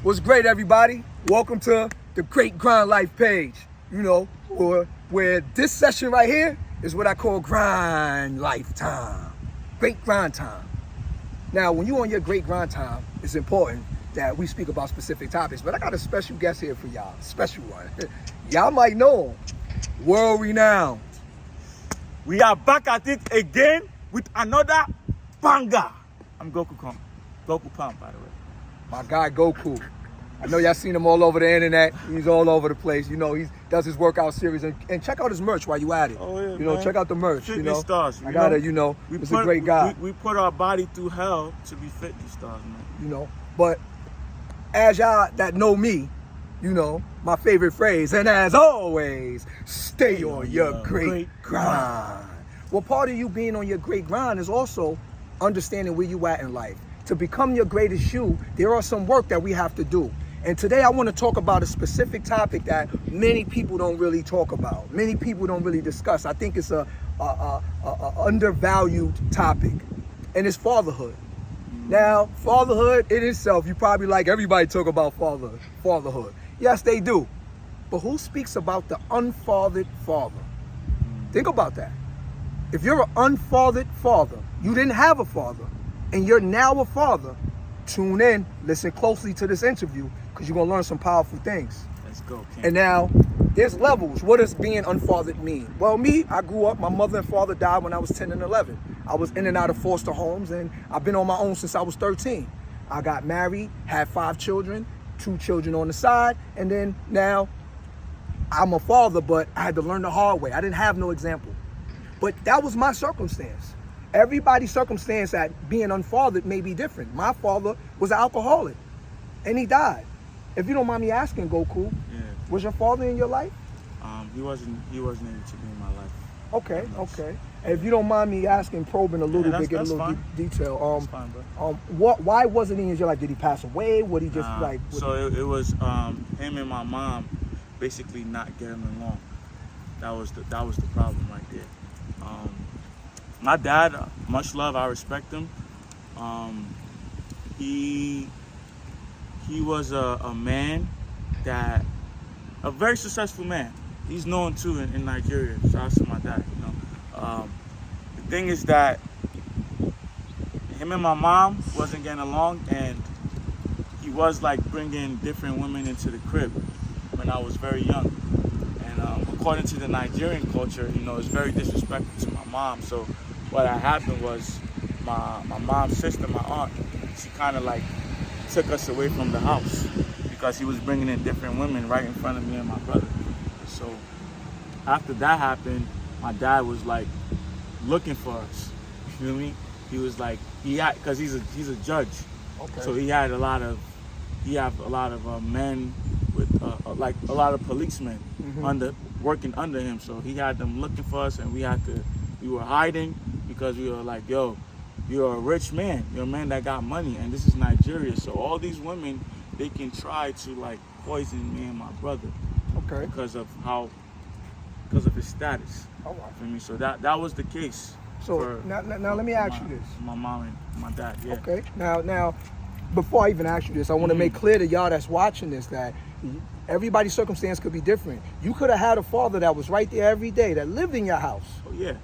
What's great, everybody? Welcome to the Great Grind Life page. Where this session right here is what I call grind lifetime. Great grind time. Now, when you're on your great grind time, it's important that we speak about specific topics. But I got a special guest here for y'all. Special one. Y'all might know him. World renowned. We are back at it again with another banger. I'm Goku Pump. Goku Pump, by the way. My guy Goku. I know y'all seen him all over the internet. He's all over the place. He does his workout series. And check out his merch while you at it. Oh, yeah, man. Check out the merch. Fitness stars. I gotta, it's a great guy. We put our body through hell to be fitness stars, man. But as y'all that know me, my favorite phrase, and as always, stay on your great grind. Well, part of you being on your great grind is also understanding where you at in life. To become your greatest you, there are some work that we have to do. And today I want to talk about a specific topic that many people don't really talk about. Many people don't really discuss. I think it's a undervalued topic, and it's fatherhood. Now, fatherhood in itself, you probably like everybody talk about fatherhood. Yes, they do. But who speaks about the unfathered father? Think about that. If you're an unfathered father, you didn't have a father, and you're now a father, tune in, listen closely to this interview, because you're going to learn some powerful things. Let's go, King. And now, there's levels. What does being unfathered mean? Well, me, I grew up, my mother and father died when I was 10 and 11. I was in and out of foster homes, and I've been on my own since I was 13. I got married, had 5 children, 2 children on the side, and then now I'm a father, but I had to learn the hard way. I didn't have no example. But that was my circumstance. Everybody's circumstance at being unfathered may be different. My father was an alcoholic, and he died. If you don't mind me asking, Goku, was your father in your life? He wasn't able to be in my life. Okay. And if you don't mind me asking, probing a little bit, get a little detail. That's fine, bro. Why wasn't he in your life? Did he pass away? Would he just it was him and my mom basically not getting along. That was the problem right there. My dad, much love, I respect him. He was a man a very successful man. He's known too in Nigeria. Shout out to my dad. The thing is that him and my mom wasn't getting along, and he was like bringing different women into the crib when I was very young. And according to the Nigerian culture, it's very disrespectful to my mom. So what had happened was my mom's sister, my aunt, she kind of like took us away from the house because he was bringing in different women right in front of me and my brother. So after that happened, my dad was like looking for us. You feel me? He was like, because he's a judge. Okay. So he had a lot of men with like a lot of policemen working under him. So he had them looking for us, and we were hiding because we were like, yo, you're a rich man. You're a man that got money, and this is Nigeria. So all these women, they can try to like poison me and my brother. Okay. Because of his status. All right. For me. So that was the case. So now let me ask you this. My mom and my dad, yeah. Okay. Now, before I even ask you this, I want to make clear to y'all that's watching this that everybody's circumstance could be different. You could have had a father that was right there every day, that lived in your house. Oh, yeah.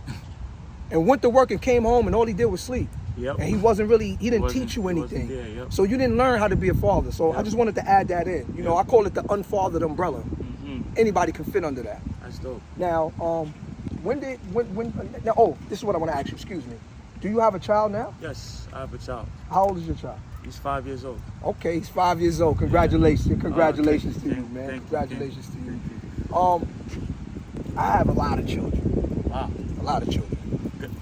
And went to work and came home and all he did was sleep. Yep. And he didn't teach you anything. There, yep. So you didn't learn how to be a father. So I just wanted to add that in. I call it the unfathered umbrella. Anybody can fit under that. That's dope. Now, this is what I want to ask you, excuse me. Do you have a child now? Yes, I have a child. How old is your child? He's 5 years old. Okay, he's 5 years old. Congratulations. Yeah. Congratulations to you, man. Congratulations to you. I have a lot of children. Wow. A lot of children.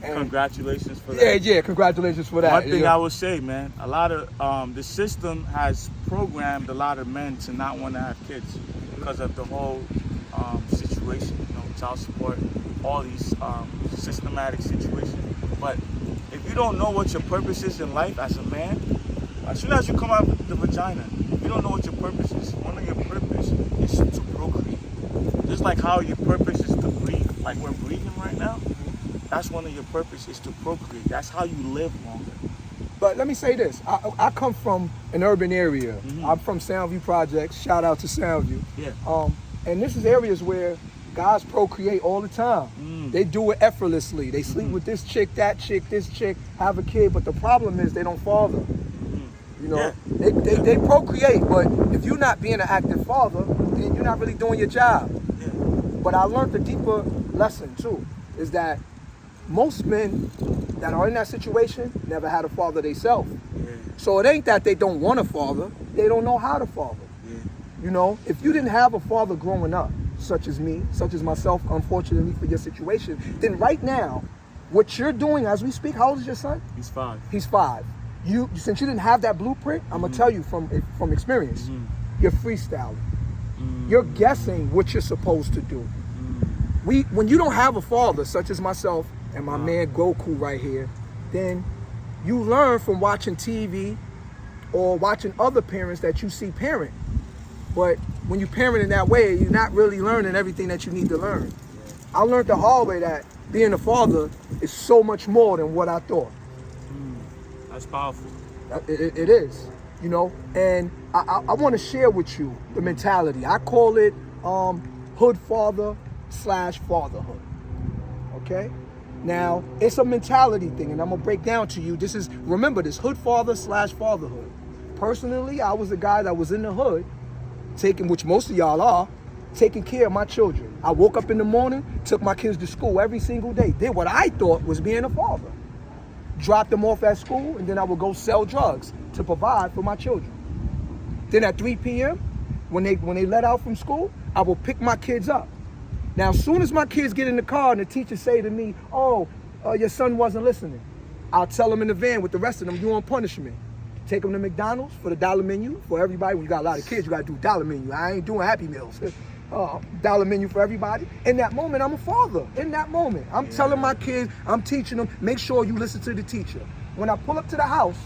Congratulations for that. Yeah, congratulations for that. One thing I would say, man, a lot of the system has programmed a lot of men to not want to have kids because of the whole situation, child support, all these systematic situations. But if you don't know what your purpose is in life as a man, as soon as you come out of the vagina, if you don't know what your purpose is, one of your purpose is to procreate. Just like how your purpose is to breathe, like we're breathing right now, that's one of your purposes, is to procreate. That's how you live longer. But let me say this. I come from an urban area. I'm from Soundview Projects. Shout out to Soundview. Yeah. And this is areas where guys procreate all the time. They do it effortlessly. They sleep with this chick, this chick, have a kid. But the problem is they don't father. You know, they procreate, but if you're not being an active father, then you're not really doing your job. Yeah. But I learned a deeper lesson too, is that most men that are in that situation never had a father themselves. Yeah. So it ain't that they don't want a father, they don't know how to father. Yeah. You know, if you didn't have a father growing up, such as me, such as myself, unfortunately for your situation, then right now, what you're doing as we speak, how old is your son? He's 5. He's 5. Since you didn't have that blueprint, I'm gonna tell you from experience, you're freestyling. You're guessing what you're supposed to do. When you don't have a father, such as myself and my man Goku right here, then you learn from watching TV or watching other parents that you see parent. But when you parent in that way, you're not really learning everything that you need to learn. I learned the hard way that being a father is so much more than what I thought. That's powerful. It is, you know, and I want to share with you the mentality. I call it hood father / fatherhood. Okay? Now, it's a mentality thing, and I'm going to break down to you. Remember this, hood father / fatherhood. Personally, I was a guy that was in the hood, which most of y'all are, taking care of my children. I woke up in the morning, took my kids to school every single day, did what I thought was being a father. Dropped them off at school, and then I would go sell drugs to provide for my children. Then at 3 p.m., when they let out from school, I will pick my kids up. Now, as soon as my kids get in the car and the teacher say to me, your son wasn't listening, I'll tell them in the van with the rest of them, you on punishment. Take them to McDonald's for the dollar menu for everybody. When you got a lot of kids, you got to do dollar menu. I ain't doing Happy Meals. Dollar menu for everybody. In that moment, I'm a father. In that moment, I'm telling my kids, I'm teaching them, make sure you listen to the teacher. When I pull up to the house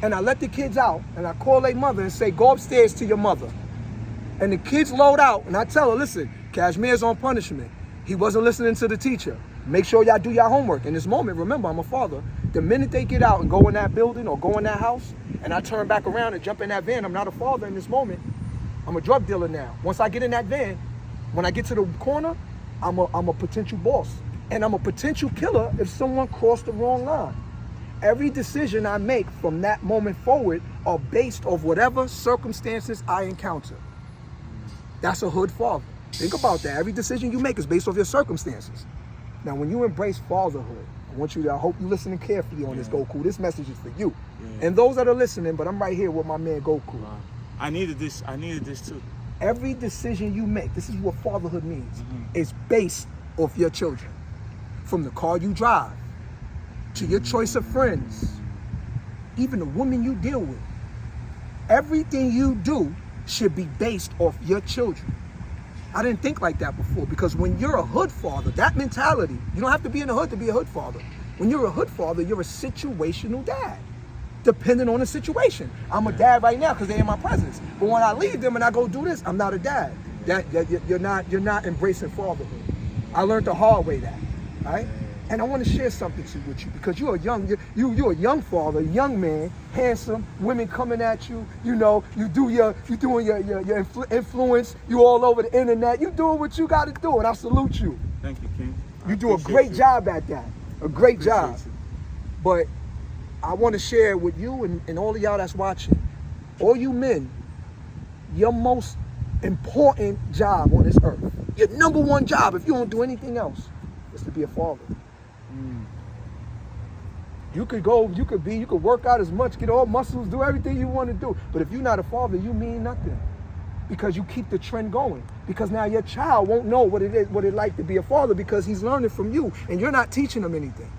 and I let the kids out and I call their mother and say, go upstairs to your mother. And the kids load out and I tell her, listen, Cashmere's on punishment. He wasn't listening to the teacher. Make sure y'all do your homework. In this moment, remember, I'm a father. The minute they get out and go in that building or go in that house and I turn back around and jump in that van, I'm not a father in this moment. I'm a drug dealer now. Once I get in that van, when I get to the corner, I'm a potential boss. And I'm a potential killer if someone crossed the wrong line. Every decision I make from that moment forward are based off whatever circumstances I encounter. That's a hood father. Think about that. Every decision you make is based off your circumstances. Now, when you embrace fatherhood, I hope you're listening carefully on this, Goku. This message is for you. And those that are listening, but I'm right here with my man Goku. Wow. I needed this too. Every decision you make, this is what fatherhood means, is based off your children. From the car you drive, to your choice of friends, even the woman you deal with. Everything you do should be based off your children. I didn't think like that before, because when you're a hood father, that mentality, you don't have to be in the hood to be a hood father. When you're a hood father, you're a situational dad, depending on the situation. I'm a dad right now because they're in my presence. But when I leave them and I go do this, I'm not a dad. You're not embracing fatherhood. I learned the hard way that, right? And I want to share something with you, because you're a young father, young man, handsome, women coming at you. You know, you're doing your influence. You all over the internet. You doing what you got to do, and I salute you. Thank you, King. You do a great job at that. A great job. But I want to share with you and all of y'all that's watching, all you men, your most important job on this earth, your number one job, if you don't do anything else, is to be a father. You could work out as much, get all muscles, do everything you want to do. But if you're not a father, you mean nothing. Because you keep the trend going. Because now your child won't know what it's like to be a father, because he's learning from you and you're not teaching him anything.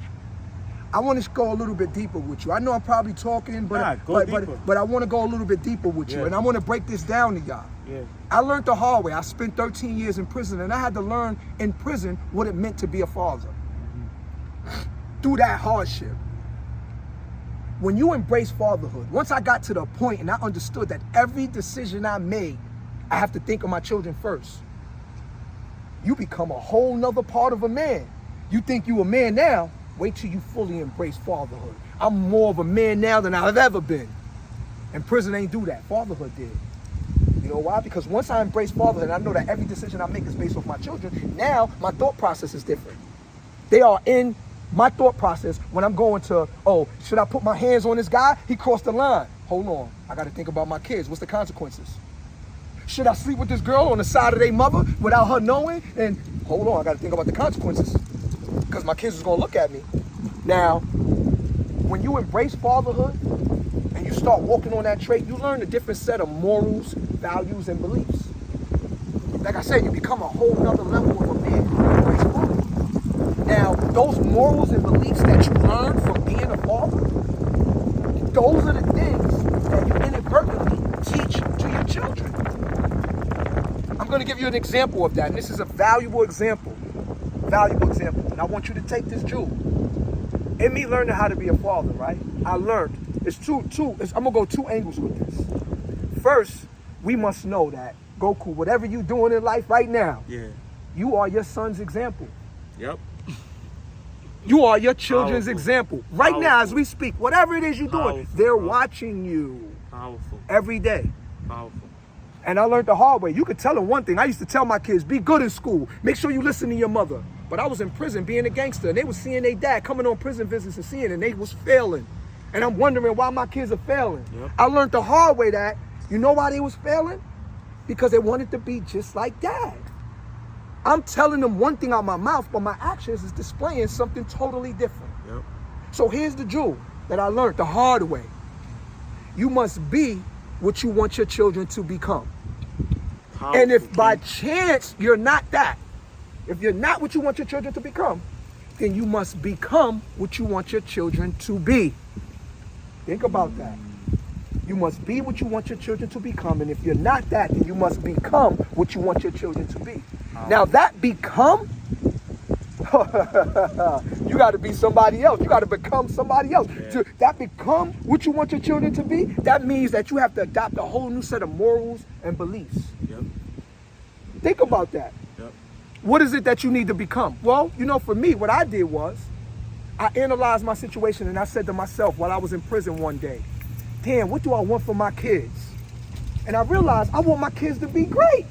I want to go a little bit deeper with you. I know I'm probably talking, but I want to go a little bit deeper with you. And I want to break this down to y'all. Yeah. I learned the hard way. I spent 13 years in prison, and I had to learn in prison what it meant to be a father. Through that hardship. When you embrace fatherhood, once I got to the point and I understood that every decision I made, I have to think of my children first. You become a whole nother part of a man. You think you a man now, wait till you fully embrace fatherhood. I'm more of a man now than I've ever been. And prison ain't do that. Fatherhood did. You know why? Because once I embrace fatherhood, and I know that every decision I make is based off my children, now my thought process is different. They are in my thought process when I'm going to, oh, should I put my hands on this guy? He crossed the line. Hold on. I got to think about my kids. What's the consequences? Should I sleep with this girl on the side of their mother without her knowing? And hold on, I got to think about the consequences because my kids is going to look at me. Now, when you embrace fatherhood and you start walking on that trait, you learn a different set of morals, values, and beliefs. Like I said, you become a whole nother level of a man. You embrace fatherhood. Now, those morals and beliefs that you learn from being a father, those are the things that you inadvertently teach to your children. I'm going to give you an example of that, and this is a valuable example. And I want you to take this jewel. In me learning how to be a father, right? I learned, I'm going to go two angles with this. First, we must know that, Goku, whatever you're doing in life right now, you are your son's example. Yep. You are your children's Powerful. Example. Right Powerful. now, as we speak, whatever it is you're doing, they're watching you. Powerful. Every day. Powerful. And I learned the hard way. You could tell them one thing. I used to tell my kids, be good in school. Make sure you listen to your mother. But I was in prison being a gangster. And they was seeing their dad coming on prison visits and seeing it. And they was failing. And I'm wondering why my kids are failing. Yep. I learned the hard way that, you know why they was failing? Because they wanted to be just like dad. I'm telling them one thing out my mouth, but my actions is displaying something totally different. Yep. So here's the jewel that I learned the hard way. You must be what you want your children to become. Powerful, And if by King. chance you're not that, if you're not what you want your children to become, then you must become what you want your children to be. Think about that. You must be what you want your children to become. And if you're not that, then you must become what you want your children to be. Now that become, you got to be somebody else. You got to become somebody else. Yeah. That become what you want your children to be, that means that you have to adopt a whole new set of morals and beliefs. Yep. Think about that. Yep. What is it that you need to become? Well, you know, for me, what I did was I analyzed my situation and I said to myself while I was in prison one day, damn, what do I want for my kids? And I realized I want my kids to be great.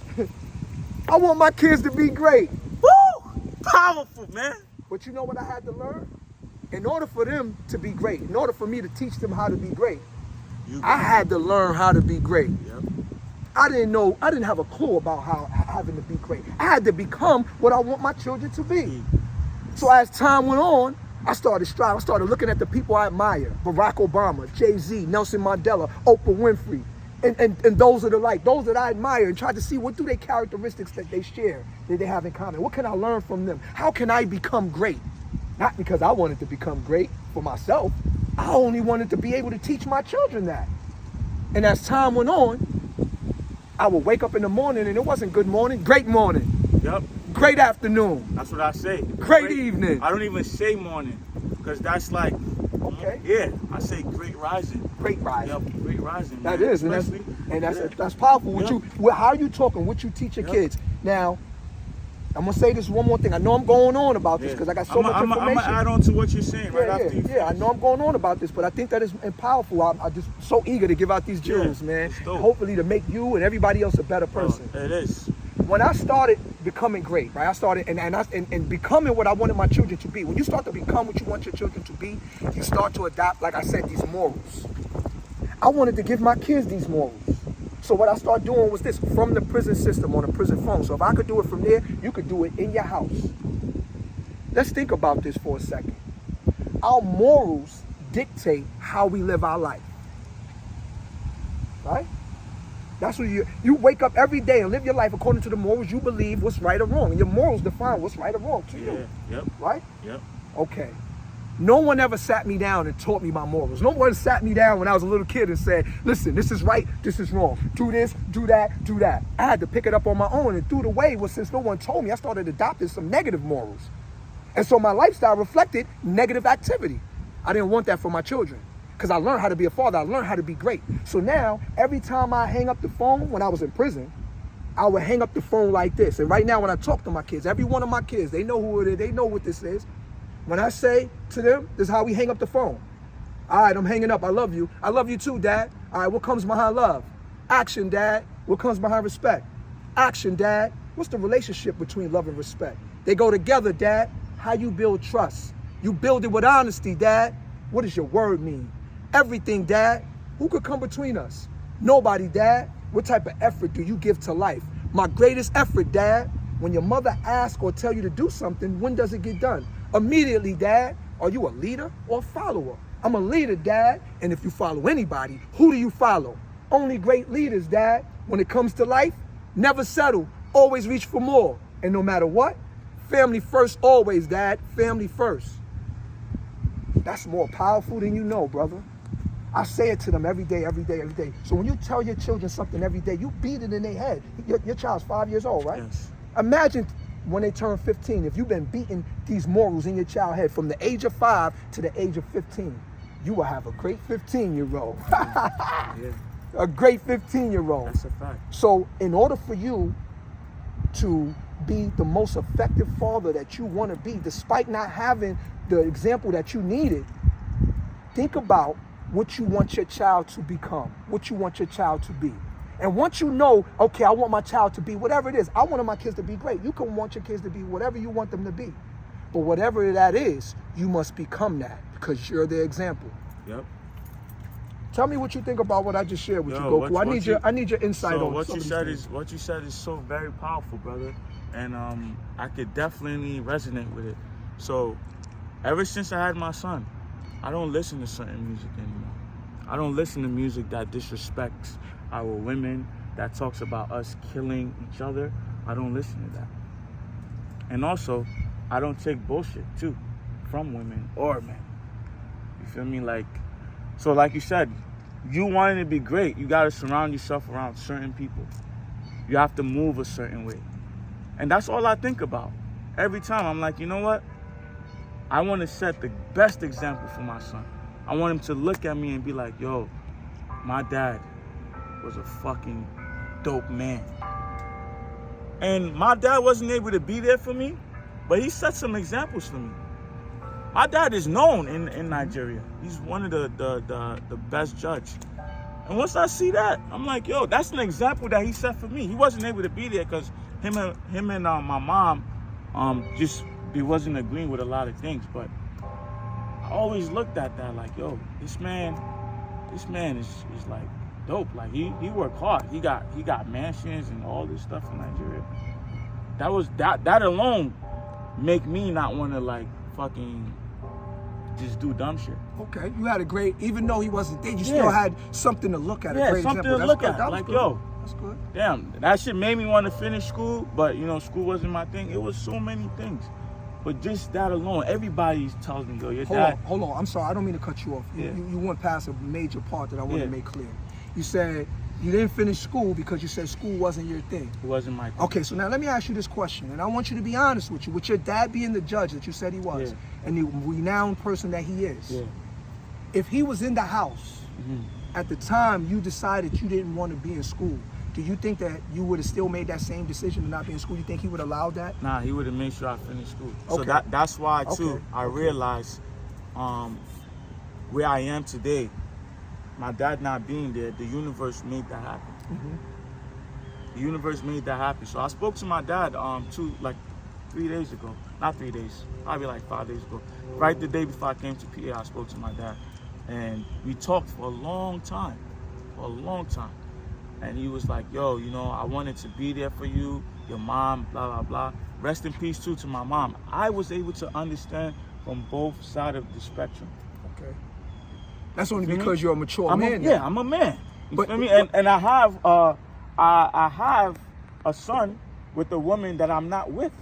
I want my kids to be great. Woo! Powerful, man. But you know what I had to learn? In order for them to be great, in order for me to teach them how to be great, I had to learn how to be great. Yep. I didn't have a clue about how having to be great. I had to become what I want my children to be. So as time went on, I started striving. I started looking at the people I admire. Barack Obama, Jay-Z, Nelson Mandela, Oprah Winfrey. And those are the like, those that I admire, and try to see what do they characteristics that they share, that they have in common. What can I learn from them? How can I become great? Not because I wanted to become great for myself. I only wanted to be able to teach my children that. And as time went on, I would wake up in the morning and it wasn't good morning, great morning. Yep. Great afternoon. That's what I say. Great evening. I don't even say morning because that's like, Okay. yeah, I say great rising. Great rising. Yep, great rising. That man. is, and Especially- that's powerful. What Yep. how are you talking? What you teach your Yep. kids? Now, I'm gonna say this one more thing. I know I'm going on about this because I got so much information. I'm gonna add on to what you're saying right after you. I know I'm going on about this, but I think that is powerful. I'm just so eager to give out these jewels, man. it's dope. Hopefully to make you and everybody else a better person. It is. When I started becoming great, right? I started and becoming what I wanted my children to be. When you start to become what you want your children to be, you start to adopt, like I said, these morals. I wanted to give my kids these morals. So what I started doing was this, from the prison system on a prison phone. So if I could do it from there, you could do it in your house. Let's think about this for a second. Our morals dictate how we live our life. Right? That's what you wake up every day and live your life according to the morals you believe what's right or wrong. And your morals define what's right or wrong to you. Yep. Right? Yep. Okay. No one ever sat me down and taught me my morals. No one sat me down when I was a little kid and said, listen, this is right, this is wrong. Do this, do that, do that. I had to pick it up on my own, and through the way was since no one told me, I started adopting some negative morals. And so my lifestyle reflected negative activity. I didn't want that for my children because I learned how to be a father. I learned how to be great. So now, every time I hang up the phone when I was in prison, I would hang up the phone like this. And right now when I talk to my kids, every one of my kids, they know who it is, they know what this is. When I say to them, this is how we hang up the phone. All right, I'm hanging up. I love you. I love you too, Dad. All right, what comes behind love? Action, Dad. What comes behind respect? Action, Dad. What's the relationship between love and respect? They go together, Dad. How you build trust? You build it with honesty, Dad. What does your word mean? Everything, Dad. Who could come between us? Nobody, Dad. What type of effort do you give to life? My greatest effort, Dad. When your mother asks or tell you to do something, when does it get done? Immediately, Dad. Are you a leader or a follower? I'm a leader, Dad. And if you follow anybody, who do you follow? Only great leaders, Dad. When it comes to life, never settle. Always reach for more. And no matter what, family first always, Dad. Family first. That's more powerful than you know, brother. I say it to them every day, every day, every day. So when you tell your children something every day, you beat it in their head. Your child's 5 years old, right? Yes. Imagine when they turn 15, if you've been beating these morals in your child's head from the age of 5 to the age of 15, you will have a great 15-year-old. Yeah. A great 15-year-old. That's a fact. So in order for you to be the most effective father that you want to be, despite not having the example that you needed, think about what you want your child to become, what you want your child to be. And once you know, okay, I want my child to be whatever it is, I want my kids to be great. You can want your kids to be whatever you want them to be. But whatever that is, you must become that because you're the example. Yep. Tell me what you think about what I just shared with you, Goku. I need your insight on what you said is so very powerful, brother. And I could definitely resonate with it. So ever since I had my son, I don't listen to certain music anymore. I don't listen to music that disrespects our women, that talks about us killing each other. I don't listen to that. And also, I don't take bullshit too from women or men. You feel me? Like you said, you wanting to be great, you gotta surround yourself around certain people. You have to move a certain way. And that's all I think about. Every time I'm like, you know what? I want to set the best example for my son. I want him to look at me and be like, yo, my dad was a fucking dope man. And my dad wasn't able to be there for me, but he set some examples for me. My dad is known in Nigeria. He's one of the best judge. And once I see that, I'm like, yo, that's an example that he set for me. He wasn't able to be there because him and my mom wasn't agreeing with a lot of things. But I always looked at that like, yo, this man is like dope. Like he worked hard. He got mansions and all this stuff in Nigeria. That alone make me not want to like fucking just do dumb shit. Okay, you had a great, even though he wasn't there, you still had something to look at. Yeah, a great something example. to look at. Like, yo, that's good. Damn, that shit made me want to finish school, but you know, school wasn't my thing. It was so many things. But just that alone, everybody tells me, yo, your dad. Hold on. I'm sorry, I don't mean to cut you off. Yeah. You went past a major part that I want to make clear. You said you didn't finish school because you said school wasn't your thing. It wasn't my thing. Okay, so now let me ask you this question, and I want you to be honest with you. With your dad being the judge that you said he was, and the renowned person that he is, if he was in the house at the time you decided you didn't want to be in school, do you think that you would have still made that same decision to not be in school? You think he would allow that? Nah, he would have made sure I finished school. Okay. So that's why too I realized where I am today. My dad not being there, the universe made that happen. The universe made that happen. So I spoke to my dad 3 days ago. Not 3 days, probably like 5 days ago. Right the day before I came to PA, I spoke to my dad. And we talked for a long time. And he was like, yo, you know, I wanted to be there for you, your mom, blah, blah, blah. Rest in peace too to my mom. I was able to understand from both sides of the spectrum. Okay. That's only because you're a mature man. Yeah, I'm a man. You feel me? And I have a son with a woman that I'm not with.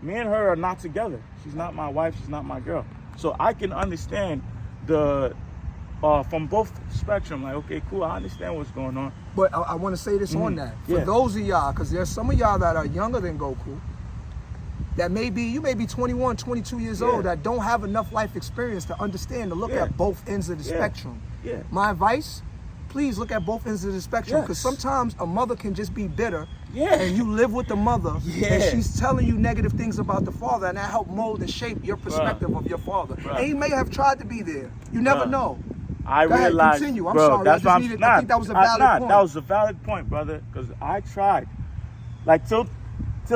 Me and her are not together. She's not my wife. She's not my girl. So I can understand from both spectrum. Like, okay, cool. I understand what's going on. But I want to say this on that. For those of y'all, because there's some of y'all that are younger than Goku, that you may be 21, 22 years old, that don't have enough life experience to understand, to look at both ends of the spectrum. Yeah. My advice, please look at both ends of the spectrum, because sometimes a mother can just be bitter, and you live with the mother, and she's telling you negative things about the father, and that help mold and shape your perspective of your father. And he may have tried to be there. You never know. I realized, continue. I'm bro, sorry. That's I think that was a valid point. That was a valid point, brother, because I tried. Like, till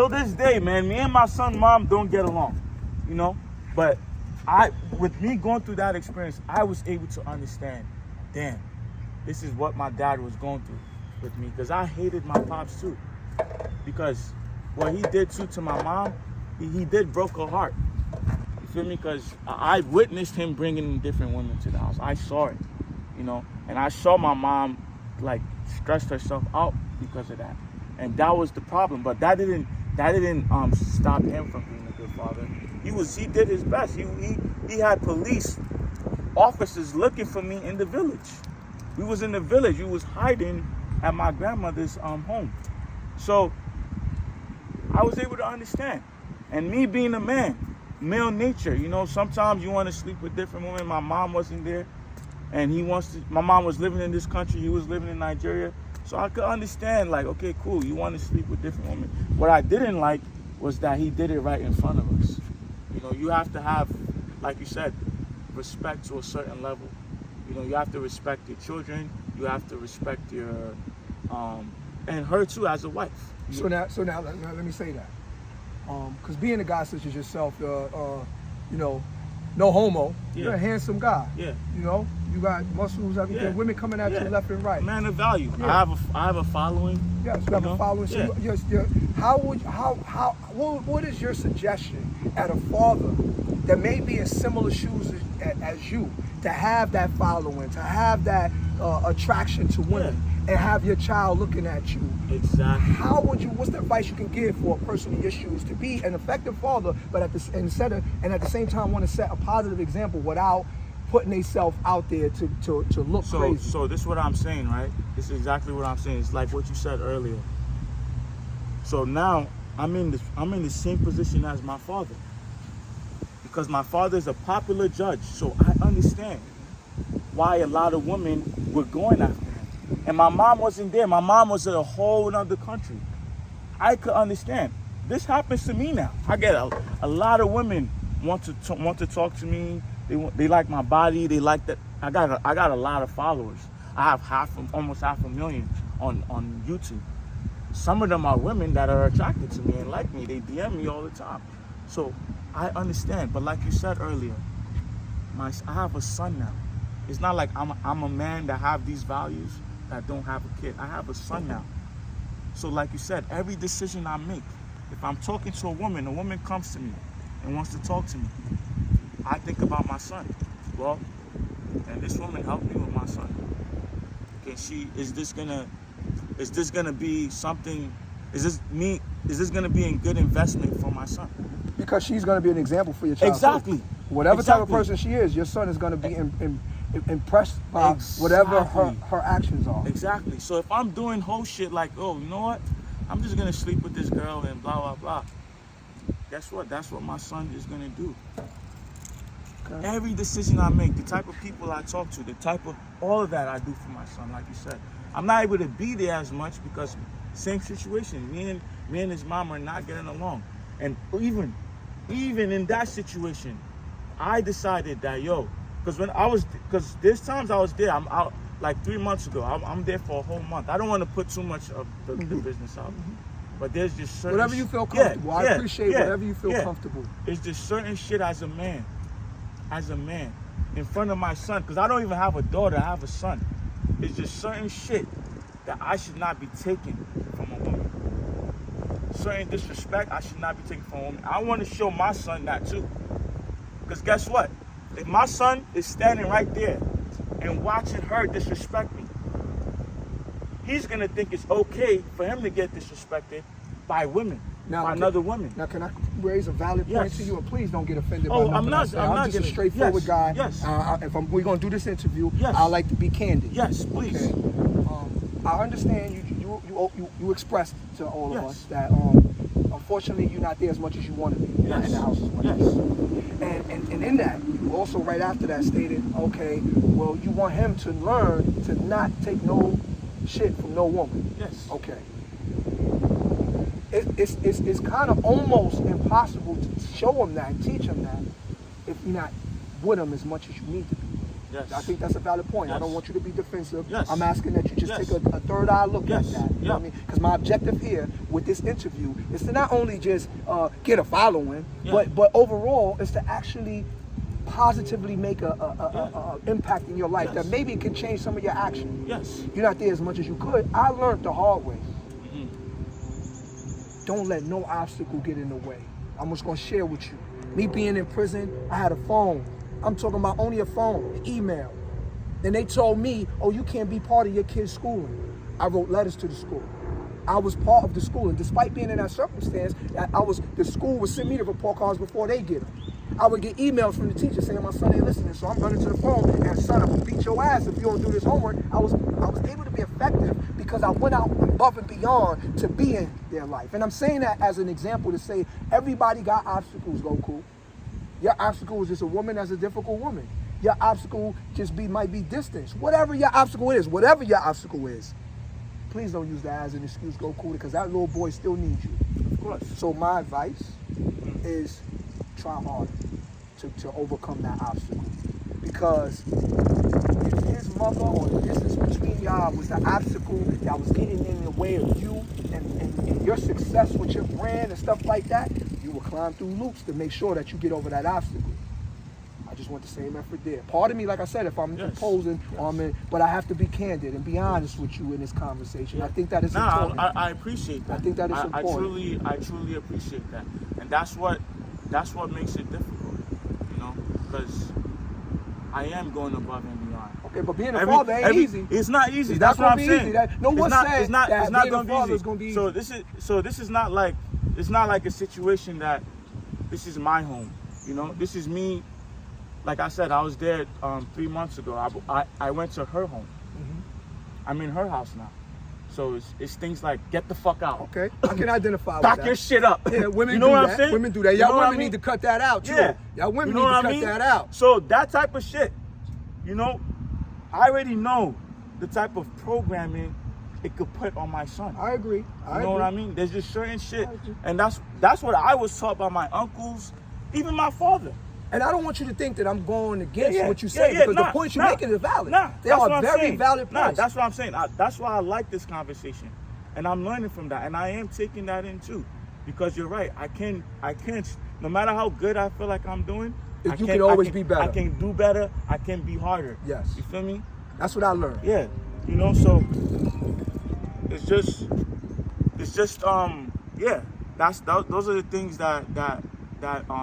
this day, man, me and my son mom don't get along, you know? But with me going through that experience, I was able to understand, damn, this is what my dad was going through with me, because I hated my pops too. Because what he did too to my mom, he did broke her heart. You feel me? Because I witnessed him bringing different women to the house. I saw it, you know, and I saw my mom like stress herself out because of that, and that was the problem. But that didn't stop him from being a good father. He did his best. He had police officers looking for me in the village. We was in the village. We was hiding at my grandmother's home. So I was able to understand. And me being a man, male nature, you know, sometimes you want to sleep with different women. My mom wasn't there, and my mom was living in this country. He was living in Nigeria. So I could understand, like, okay, cool, you want to sleep with different women. What I didn't like was that he did it right in front of us. You know, you have to have, like you said, respect to a certain level. You know, you have to respect your children. You have to respect your, and her too as a wife. So now let me say that. Because being a guy such as yourself, you know, no homo, you're a handsome guy. Yeah. You know, you got muscles, everything. Women coming at you left and right. Man of value. Yeah. I have a following. Yes, you have a following. So what is your suggestion at a father that may be in similar shoes as you, to have that following, to have that attraction to women, and have your child looking at you? Exactly. What's the advice you can give for a person in your shoes to be an effective father, but at the same time want to set a positive example without putting themselves out there to look crazy? So this is what I'm saying, right? This is exactly what I'm saying. It's like what you said earlier. So now I'm in the same position as my father, because my father is a popular judge. So I understand why a lot of women were going after him. And my mom wasn't there. My mom was in a whole other country. I could understand. This happens to me now. I get a lot of women want to talk to me. They like my body. They like that. I got a lot of followers. I have almost 500,000 on YouTube. Some of them are women that are attracted to me and like me. They DM me all the time. So I understand. But like you said earlier, I have a son now. It's not like I'm a man that have these values that don't have a kid. I have a son now. So like you said, every decision I make, if I'm talking to a woman comes to me and wants to talk to me, I think about my son. Well, and this woman helped me with my son. Is this gonna be something, is this gonna be a good investment for my son? Because she's gonna be an example for your child. Exactly. Too. Whatever type of person she is, your son is gonna be impressed by whatever her actions are. Exactly. So if I'm doing whole shit like, oh, you know what? I'm just gonna sleep with this girl and blah blah blah. Guess what? That's what my son is gonna do. Okay. Every decision I make, the type of people I talk to, the type of all of that I do for my son, like you said. I'm not able to be there as much because same situation. Me and his mom are not getting along. And even in that situation, I decided that because there's times I was there. I'm out like 3 months ago. I'm there for a whole month. I don't want to put too much of the business out. But there's just certain whatever you feel comfortable. I appreciate whatever you feel comfortable. It's just certain shit as a man, in front of my son, because I don't even have a daughter, I have a son. It's just certain shit that I should not be taking from a woman. Certain disrespect I should not be taking from a woman. I want to show my son that too. Because guess what? If my son is standing right there and watching her disrespect me, he's going to think it's okay for him to get disrespected by women, by another woman. Now, can I raise a valid point to you? And please don't get offended by I'm nothing not. I'm just a straightforward guy. Yes. We're going to do this interview, I like to be candid. Yes, please. Okay. I understand you you expressed to all of Yes. us that unfortunately you're not there as much as you want to be. You're not in the house as much. Yes. And in that, you also right after that stated, okay, well, you want him to learn to not take no shit from no woman. Yes. Okay. It's kind of almost impossible to show him that and teach him that if you're not with him as much as you need to be. Yes. I think that's a valid point. Yes. I don't want you to be defensive. Yes. I'm asking that you just Yes. take a third eye look Yes. at that. You know what I Yeah. mean? Because my objective here with this interview is to not only just get a following, Yeah. but overall is to actually positively make a impact in your life Yes. that maybe can change some of your actions. Yes. You're not there as much as you could. I learned the hard way. Mm-hmm. Don't let no obstacle get in the way. I'm just gonna share with you. Me being in prison, I had a phone. I'm talking about only a phone, email. Then they told me, oh, you can't be part of your kid's schooling. I wrote letters to the school. I was part of the school, and despite being in that circumstance, the school would send me the report cards before they get them. I would get emails from the teacher saying my son ain't listening, so I'm running to the phone and son, I'm gonna beat your ass if you don't do this homework. I was able to be effective because I went out above and beyond to be in their life. And I'm saying that as an example to say everybody got obstacles, Goku. Your obstacle is just a woman that's a difficult woman. Your obstacle might be distance. Whatever your obstacle is, please don't use that as an excuse, Goku, because that little boy still needs you. Of course. So my advice is try harder to overcome that obstacle. Because if his mother or the distance between y'all was the obstacle that was getting in the way of you and your success with your brand and stuff like that, you will climb through loops to make sure that you get over that obstacle. I just want the same effort there. Pardon me, like I said, if I'm imposing but I have to be candid and be honest with you in this conversation. Yeah. I think that is important. I appreciate that. I think that is important. I truly appreciate that, and that's what makes it difficult, you know, because I am going above and beyond. Okay, but being a father ain't easy. It's not easy. It's That's not what I'm saying. No one said it's not being going a father to is going to be easy. So this is not like a situation that this is my home. You know, this is me. Like I said, I was there 3 months ago. I went to her home. Mm-hmm. I'm in her house now. So it's things like get the fuck out. Okay, I can identify with Back that. your shit up. Yeah, women you know do what that. I'm saying? Women do that. You Y'all know what women I mean? need to cut that out too. Yeah. Y'all women You know need to cut that out. So that type of shit, you know, I already know the type of programming it could put on my son. I agree. You know what I mean? There's just certain shit, and that's what I was taught by my uncles, even my father. And I don't want you to think that I'm going against what you say because the points you're making is valid. They are very valid points. That's what I'm saying. That's why I like this conversation, and I'm learning from that, and I am taking that in too, because you're right. I can't. No matter how good I feel like I'm doing, you can always be better. I can do better. I can be harder. Yes. You feel me? That's what I learned. Yeah. You know, so it's just yeah. Those are the things that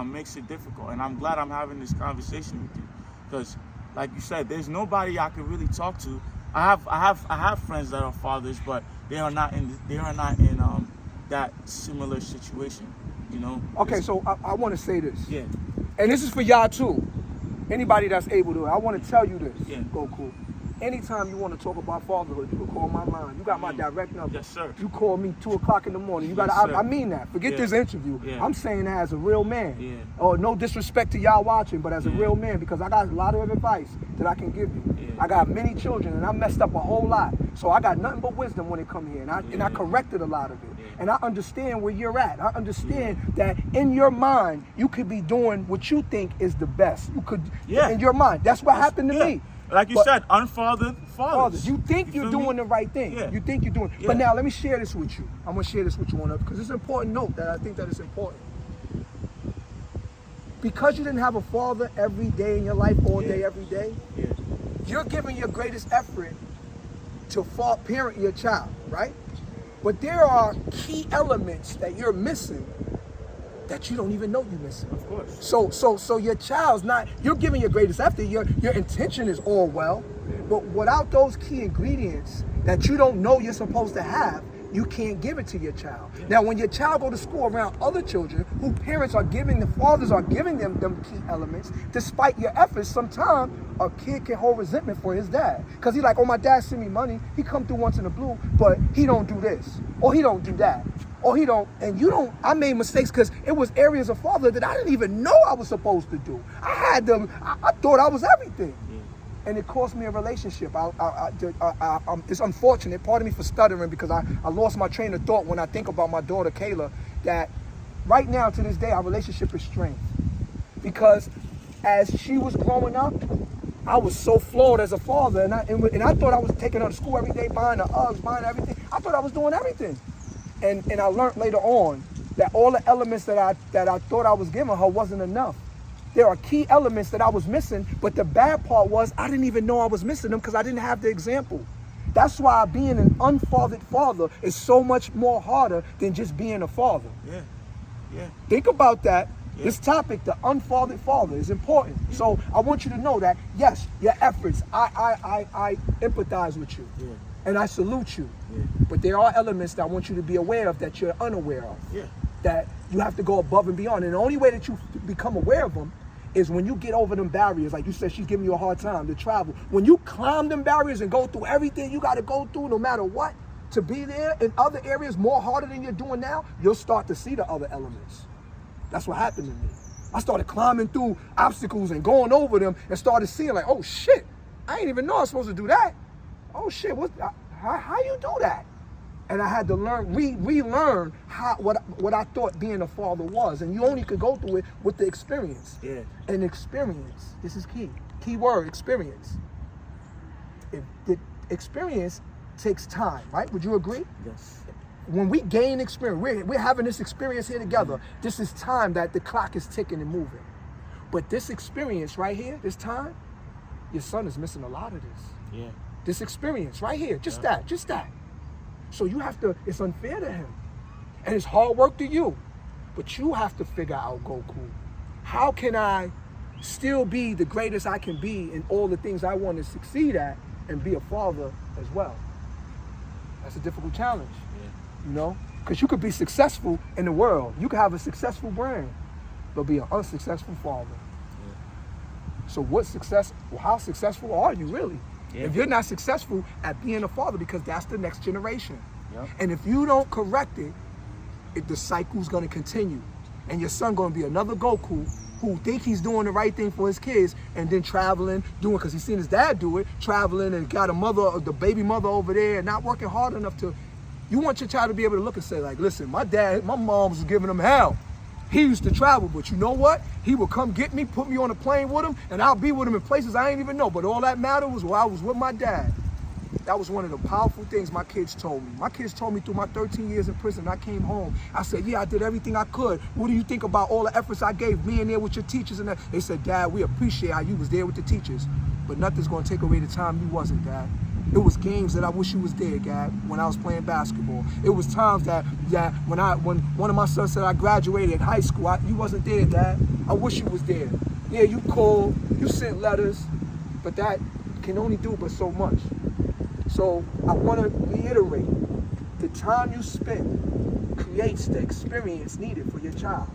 makes it difficult, and I'm glad I'm having this conversation with you, because like you said, there's nobody I can really talk to. I have friends that are fathers, but they are not in that similar situation, you know. Okay, so I want to say this. Yeah. And this is for y'all too. Anybody that's able to. I want to tell you this. Yeah. Goku. Anytime you want to talk about fatherhood, you can call my line. You got my direct number. Yes, sir. You call me 2 o'clock in the morning. You got. Yes, I mean that. Forget this interview. Yeah. I'm saying that as a real man. Yeah. Or no disrespect to y'all watching, but as a real man, because I got a lot of advice that I can give you. Yeah. I got many children, and I messed up a whole lot. So I got nothing but wisdom when it come here, and I corrected a lot of it. Yeah. And I understand where you're at. I understand that in your mind, you could be doing what you think is the best. You could, in your mind. That's what happened to me. Like you said, unfathered fathers. You think you're doing the right thing. Yeah. You think you're doing. Yeah. But now let me share this with you. I'm gonna share this with you on up because it's an important note that I think that it's important. Because you didn't have a father every day in your life, all day, every day, you're giving your greatest effort to parent your child, right? But there are key elements that you're missing that you don't even know you're missing. Of course. So your child's not, you're giving your greatest effort, your intention is all well, but without those key ingredients that you don't know you're supposed to have, you can't give it to your child. Now, when your child go to school around other children who parents are giving, the fathers are giving them key elements, despite your efforts, sometimes a kid can hold resentment for his dad. Because he's like, oh, my dad sent me money. He come through once in a blue, but he don't do this. Or he don't do that. Or he don't, and you don't, I made mistakes because it was areas of father that I didn't even know I was supposed to do. I had them, I thought I was everything. And it cost me a relationship. It's unfortunate, pardon me for stuttering, because I lost my train of thought when I think about my daughter, Kayla, that right now to this day, our relationship is strained. Because as she was growing up, I was so flawed as a father, and I thought I was taking her to school every day, buying her Uggs, buying everything. I thought I was doing everything. And I learned later on that all the elements that I thought I was giving her wasn't enough. There are key elements that I was missing, but the bad part was I didn't even know I was missing them because I didn't have the example. That's why being an unfathered father is so much more harder than just being a father. Yeah. Think about that. Yeah. This topic, the unfathered father, is important. Yeah. So I want you to know that, yes, your efforts, I empathize with you. Yeah. And I salute you. Yeah. But there are elements that I want you to be aware of that you're unaware of. Yeah. That you have to go above and beyond. And the only way that you become aware of them is when you get over them barriers. Like you said, she's giving you a hard time to travel. When you climb them barriers and go through everything you got to go through, no matter what, to be there in other areas more harder than you're doing now, you'll start to see the other elements. That's what happened to me. I started climbing through obstacles and going over them and started seeing like, oh shit, I ain't even know I was supposed to do that. Oh shit, how you do that? And I had to relearn what I thought being a father was. And you only could go through it with the experience. Yeah. And experience, this is key. Key word, experience. The experience takes time, right? Would you agree? Yes. When we gain experience, we're having this experience here together. This is time that the clock is ticking and moving. But this experience right here, this time, your son is missing a lot of this. Yeah. This experience right here, just that. So you have to, it's unfair to him. And it's hard work to you. But you have to figure out, Goku, how can I still be the greatest I can be in all the things I want to succeed at and be a father as well? That's a difficult challenge, you know? Because you could be successful in the world. You could have a successful brand, but be an unsuccessful father. Yeah. So how successful are you really? Yeah. If you're not successful at being a father, because that's the next generation. Yep. And if you don't correct it, the cycle's gonna continue. And your son gonna be another Goku who think he's doing the right thing for his kids and then traveling, because he's seen his dad do it, traveling and got the baby mother over there and not working hard enough to, you want your child to be able to look and say like, listen, my mom was giving him hell. He used to travel, but you know what? He would come get me, put me on a plane with him, and I'll be with him in places I ain't even know. But all that mattered was while I was with my dad. That was one of the powerful things my kids told me. My kids told me through my 13 years in prison, I came home. I said, yeah, I did everything I could. What do you think about all the efforts I gave, being there with your teachers? And that? They said, Dad, we appreciate how you was there with the teachers, but nothing's gonna take away the time you wasn't, Dad. It was games that I wish you was there, Dad, when I was playing basketball. It was times that when one of my sons said I graduated high school, you wasn't there, Dad. I wish you was there. Yeah, you called, you sent letters, but that can only do but so much. So I want to reiterate, the time you spend creates the experience needed for your child.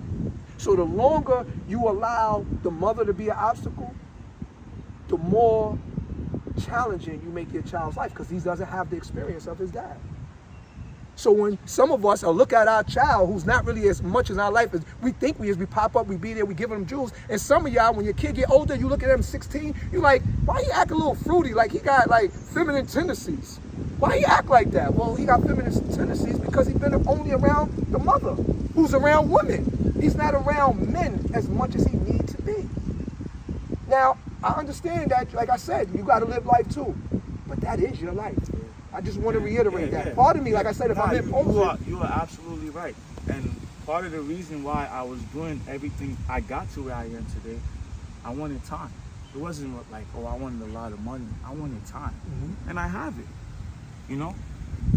So the longer you allow the mother to be an obstacle, the more challenging you make your child's life, because he doesn't have the experience of his dad. So when some of us look at our child who's not really as much in our life as we think we is, we pop up, we be there, we give them jewels. And some of y'all, when your kid get older, you look at him 16, you like, why he act a little fruity, like he got like feminine tendencies? Why he act like that? Well, he got feminine tendencies because he's been only around the mother, who's around women. He's not around men as much as he needs to be. Now, I understand that, like I said, you got to live life too, but that is your life. I just want to reiterate that. Pardon me, like I said, if I'm impulsive. You are absolutely right. And part of the reason why I was doing everything I got to where I am today, I wanted time. It wasn't like, oh, I wanted a lot of money. I wanted time. Mm-hmm. And I have it. You know?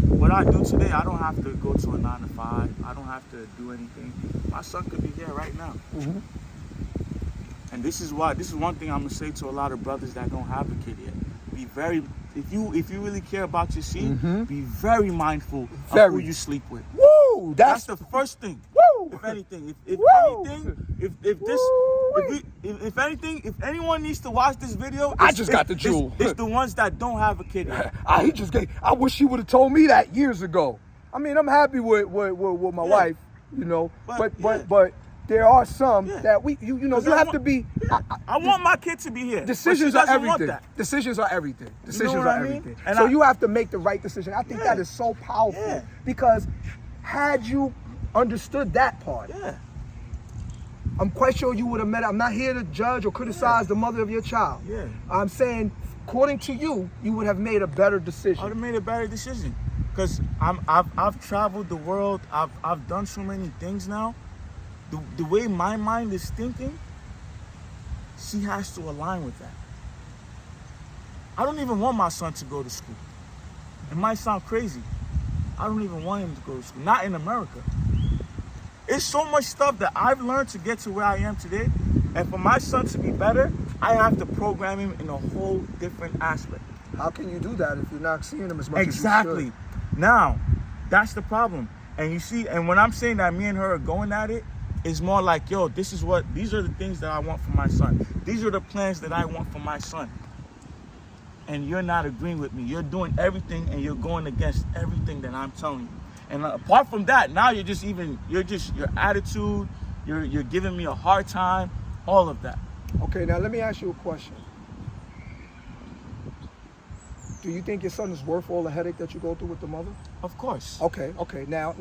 What I do today, I don't have to go to a 9 to 5. I don't have to do anything. My son could be here right now. Mm-hmm. And this is one thing I'm going to say to a lot of brothers that don't have a kid yet. Be very if you really care about your seed, Mm-hmm. be very mindful of Very. who you sleep with. Woo! That's the first thing. Woo! If anything, if Woo! anything, if anything, if anyone needs to watch this video, I just got the jewel. It's the ones that don't have a kid yet. I wish he would have told me that years ago. I mean, I'm happy with my wife, you know, but there are some that you know, you have to be. I want my kid to be here. Decisions are everything. Decisions are everything. Decisions are everything. And so you have to make the right decision. I think that is so powerful because had you understood that part, I'm quite sure you would have met. I'm not here to judge or criticize the mother of your child. Yeah. I'm saying, according to you, you would have made a better decision. I would have made a better decision, because I've traveled the world. I've done so many things now. The way my mind is thinking, she has to align with that. I don't even want my son to go to school. It might sound crazy. I don't even want him to go to school. Not in America. It's so much stuff that I've learned to get to where I am today. And for my son to be better, I have to program him in a whole different aspect. How can you do that if you're not seeing him as much Exactly. as you should? Now, that's the problem. And you see, and when I'm saying that me and her are going at it, it's more like, yo, these are the things that I want for my son. These are the plans that I want for my son. And you're not agreeing with me. You're doing everything and you're going against everything that I'm telling you. And apart from that, now your attitude, you're giving me a hard time, all of that. Okay, now let me ask you a question. Do you think your son is worth all the headache that you go through with the mother? Of course. Okay. Now.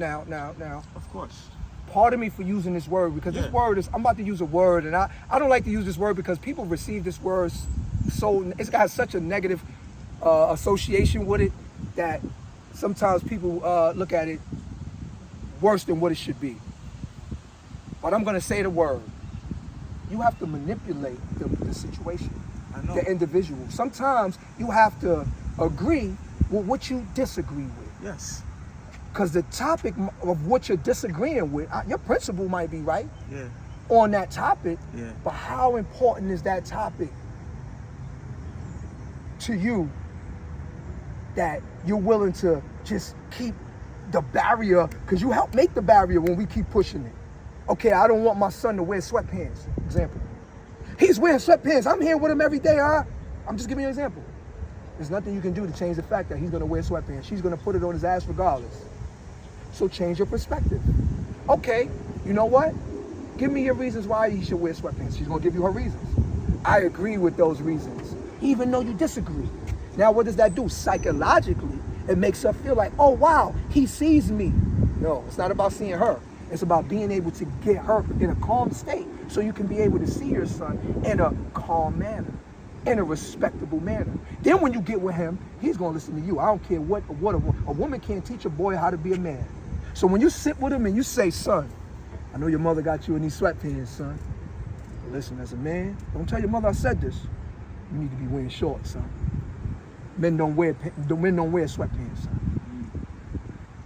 Of course. Pardon me for using this word, because this word is, I'm about to use a word, and I don't like to use this word because people receive this word so, it's got such a negative association with it that sometimes people look at it worse than what it should be. But I'm going to say the word. You have to manipulate the situation, the individual. Sometimes you have to agree with what you disagree with. Yes. Because the topic of what you're disagreeing with, your principle might be right on that topic, but how important is that topic to you that you're willing to just keep the barrier, because you help make the barrier when we keep pushing it. Okay, I don't want my son to wear sweatpants, example. He's wearing sweatpants. I'm here with him every day, I'm just giving you an example. There's nothing you can do to change the fact that he's going to wear sweatpants. She's going to put it on his ass regardless. So change your perspective. Okay, you know what? Give me your reasons why he should wear sweatpants. She's going to give you her reasons. I agree with those reasons, even though you disagree. Now, what does that do? Psychologically, it makes her feel like, oh, wow, he sees me. No, it's not about seeing her. It's about being able to get her in a calm state so you can be able to see your son in a calm manner, in a respectable manner. Then when you get with him, he's going to listen to you. I don't care what a woman can't teach a boy how to be a man. So when you sit with him and you say, son, I know your mother got you in these sweatpants, son. But listen, as a man, don't tell your mother I said this. You need to be wearing shorts, son. Men don't wear sweatpants, son.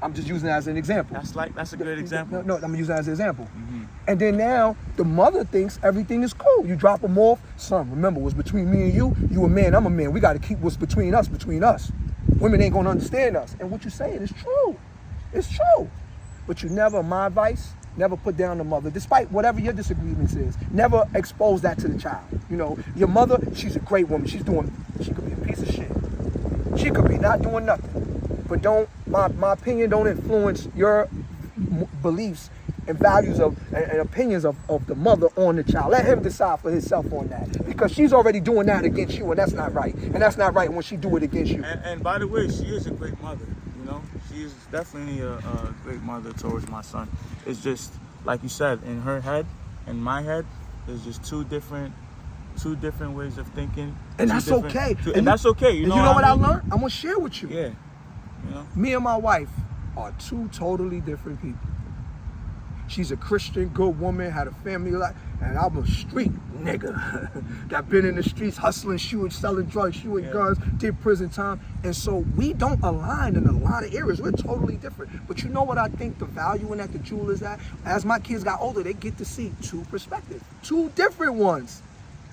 I'm just using that as an example. That's a good example. No, I'm using that as an example. And then now the mother thinks everything is cool. You drop them off. Son, remember, what's between me and you a man, I'm a man. We got to keep what's between us. Women ain't going to understand us. And what you're saying is true. It's true. But you never, my advice, never put down the mother, despite whatever your disagreements is. Never expose that to the child. You know, your mother, she's a great woman. She could be a piece of shit. She could be not doing nothing. But my opinion don't influence your beliefs and values and opinions of the mother on the child. Let him decide for himself on that, because she's already doing that against you, and that's not right. And that's not right when she do it against you. And by the way, she is a great mother. You know, she is definitely a great mother towards my son. It's just like you said, in her head and my head, there's just two different ways of thinking. And that's okay. And that's okay. You know what I learned? I'm gonna share with you. Yeah. You know? Me and my wife are two totally different people. She's a Christian, good woman, had a family life, and I'm a street nigga that been in the streets hustling, shooting, selling drugs, shooting guns, did prison time. And so we don't align in a lot of areas. We're totally different. But you know what I think the value in that, the jewel is that? As my kids got older, they get to see two perspectives, two different ones.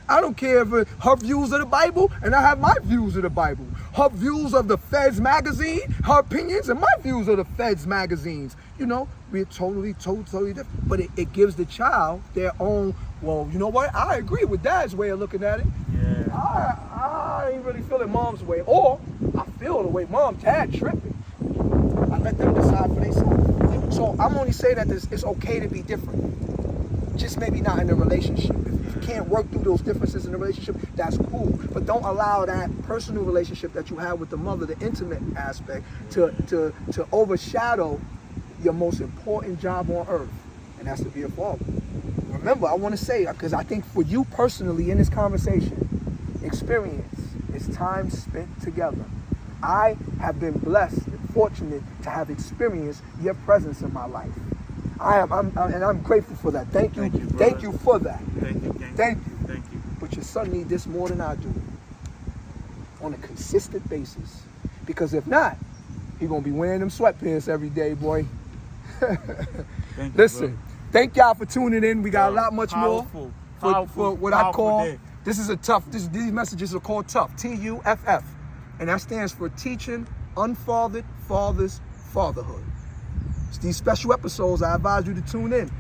I don't care if her views of the Bible and I have my views of the Bible. Her views of the Feds magazine, her opinions, and my views of the Feds magazines. You know, we're totally different. But it gives the child their own, well, you know what? I agree with Dad's way of looking at it. Yeah. I ain't really feeling Mom's way. Or I feel the way Dad tripping. I let them decide for themselves. So I'm only saying that it's okay to be different. Just maybe not in a relationship. If you can't work through those differences in a relationship, that's cool. But don't allow that personal relationship that you have with the mother, the intimate aspect, to overshadow your most important job on earth. And that's to be a father. Remember, I want to say, because I think for you personally in this conversation, experience is time spent together. I have been blessed and fortunate to have experienced your presence in my life. I'm grateful for that. Thank you for that. Thank you. But your son needs this more than I do, on a consistent basis. Because if not, he's gonna be wearing them sweatpants every day, boy. Listen, thank y'all for tuning in. We got a lot much more for what I call day. These messages are called tough. TUFF. And that stands for Teaching Unfathered Fathers Fatherhood. It's these special episodes. I advise you to tune in.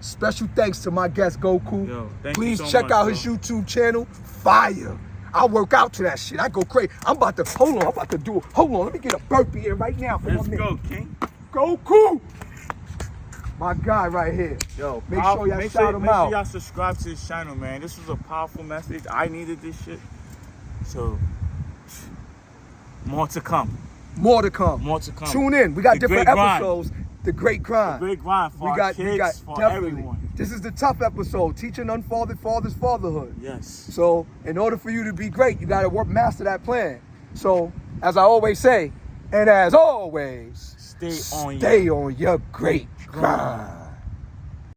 Special thanks to my guest Goku. Please check out his YouTube channel. Fire. I work out to that shit. I go crazy. I'm about to hold on. Let me get a burpee in right now for my man. Let's go, King. Goku. My guy right here. Make sure y'all shout him out. Make sure y'all subscribe to this channel, man. This was a powerful message. I needed this shit. So, more to come. Tune in. We got different episodes. The Great Grind. The Great Grind for our kids, for everyone. This is the tough episode, Teaching Unfathered Fathers Fatherhood. Yes. So, in order for you to be great, you got to master that plan. So, as I always say, and as always, stay on your great grind.